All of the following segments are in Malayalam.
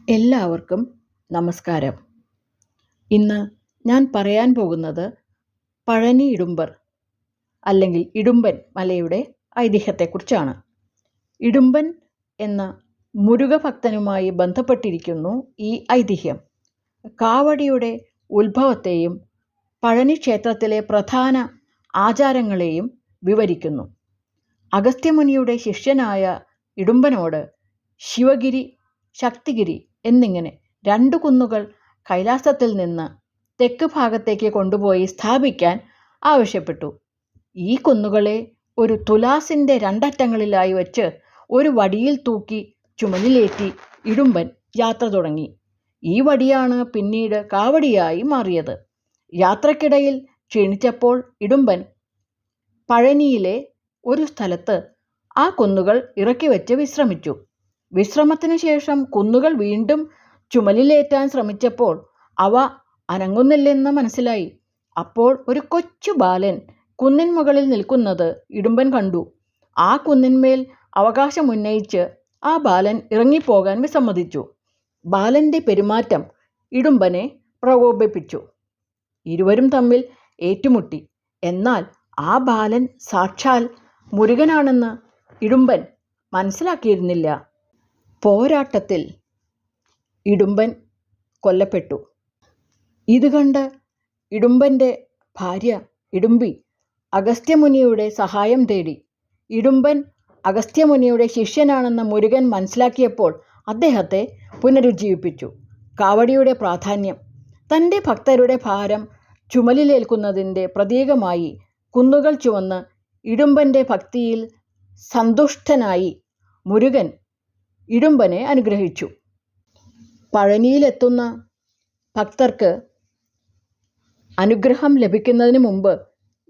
എല്ലാവർക്കും നമസ്കാരം. ഇന്ന് ഞാൻ പറയാൻ പോകുന്നത് പഴനി ഇടുമ്പർ അല്ലെങ്കിൽ ഇടുമ്പൻ മലയുടെ ഐതിഹ്യത്തെക്കുറിച്ചാണ്. ഇടുമ്പൻ എന്ന മുരുകഭക്തനുമായി ബന്ധപ്പെട്ടിരിക്കുന്നു ഈ ഐതിഹ്യം. കാവടിയുടെ ഉത്ഭവത്തെയും പഴനി ക്ഷേത്രത്തിലെ പ്രധാന ആചാരങ്ങളെയും വിവരിക്കുന്നു. അഗസ്ത്യമുനിയുടെ ശിഷ്യനായ ഇടുമ്പനോട് ശിവഗിരി, ശക്തിഗിരി എന്നിങ്ങനെ 2 കുന്നുകൾ കൈലാസത്തിൽ നിന്ന് തെക്ക് ഭാഗത്തേക്ക് കൊണ്ടുപോയി സ്ഥാപിക്കാൻ ആവശ്യപ്പെട്ടു. ഈ കുന്നുകളെ ഒരു തുലാസിൻ്റെ 2 അറ്റങ്ങളിലായി വച്ച് ഒരു വടിയിൽ തൂക്കി ചുമലിലേറ്റി ഇടുമ്പൻ യാത്ര തുടങ്ങി. ഈ വടിയാണ് പിന്നീട് കാവടിയായി മാറിയത്. യാത്രക്കിടയിൽ ക്ഷീണിച്ചപ്പോൾ ഇടുമ്പൻ പഴനിയിലെ ഒരു സ്ഥലത്ത് ആ കുന്നുകൾ ഇറക്കി വെച്ച് വിശ്രമിച്ചു. വിശ്രമത്തിനു ശേഷം കുന്നുകൾ വീണ്ടും ചുമലിലേറ്റാൻ ശ്രമിച്ചപ്പോൾ അവ അനങ്ങുന്നില്ലെന്ന് മനസ്സിലായി. അപ്പോൾ ഒരു കൊച്ചു ബാലൻ കുന്നിൻ മുകളിൽ നിൽക്കുന്നത് ഇടുമ്പൻ കണ്ടു. ആ കുന്നിന്മേൽ അവകാശമുന്നയിച്ച് ആ ബാലൻ ഇറങ്ങിപ്പോകാൻ വിസമ്മതിച്ചു. ബാലൻ്റെ പെരുമാറ്റം ഇടുമ്പനെ പ്രകോപിപ്പിച്ചു. ഇരുവരും തമ്മിൽ ഏറ്റുമുട്ടി. എന്നാൽ ആ ബാലൻ സാക്ഷാൽ മുരുകനാണെന്ന് ഇടുമ്പൻ മനസ്സിലാക്കിയിരുന്നില്ല. പോരാട്ടത്തിൽ ഇടുമ്പൻ കൊല്ലപ്പെട്ടു. ഇത് കണ്ട് ഇടുമ്പൻ്റെ ഭാര്യ ഇടുമ്പി അഗസ്ത്യമുനിയുടെ സഹായം തേടി. ഇടുമ്പൻ അഗസ്ത്യമുനിയുടെ ശിഷ്യനാണെന്ന് മുരുകൻ മനസ്സിലാക്കിയപ്പോൾ അദ്ദേഹത്തെ പുനരുജ്ജീവിപ്പിച്ചു. കാവടിയുടെ പ്രാധാന്യം. തൻ്റെ ഭക്തരുടെ ഭാരം ചുമലിലേൽക്കുന്നതിൻ്റെ പ്രതീകമായി കുന്നുകൾ ചുമന്ന് ഇടുമ്പൻ്റെ ഭക്തിയിൽ സന്തുഷ്ടനായി മുരുകൻ ഇടുമ്പനെ അനുഗ്രഹിച്ചു. പഴനിയിലെത്തുന്ന ഭക്തർക്ക് അനുഗ്രഹം ലഭിക്കുന്നതിന് മുമ്പ്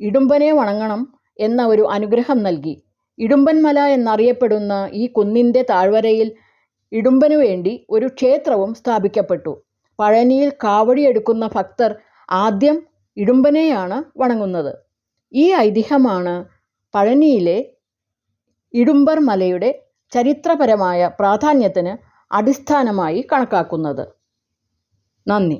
ഇടുമ്പനെ വണങ്ങണം എന്ന ഒരു അനുഗ്രഹം നൽകി. ഇടുമ്പൻ മല എന്നറിയപ്പെടുന്ന ഈ കുന്നിൻ്റെ താഴ്വരയിൽ ഇടുമ്പനു വേണ്ടി ഒരു ക്ഷേത്രവും സ്ഥാപിക്കപ്പെട്ടു. പഴനിയിൽ കാവടിയെടുക്കുന്ന ഭക്തർ ആദ്യം ഇടുമ്പനെയാണ് വണങ്ങുന്നത്. ഈ ഐതിഹ്യമാണ് പഴനിയിലെ ഇടുമ്പർ മലയുടെ ചരിത്രപരമായ പ്രാധാന്യത്തിന് അടിസ്ഥാനമായി കണക്കാക്കുന്നത്. നന്ദി.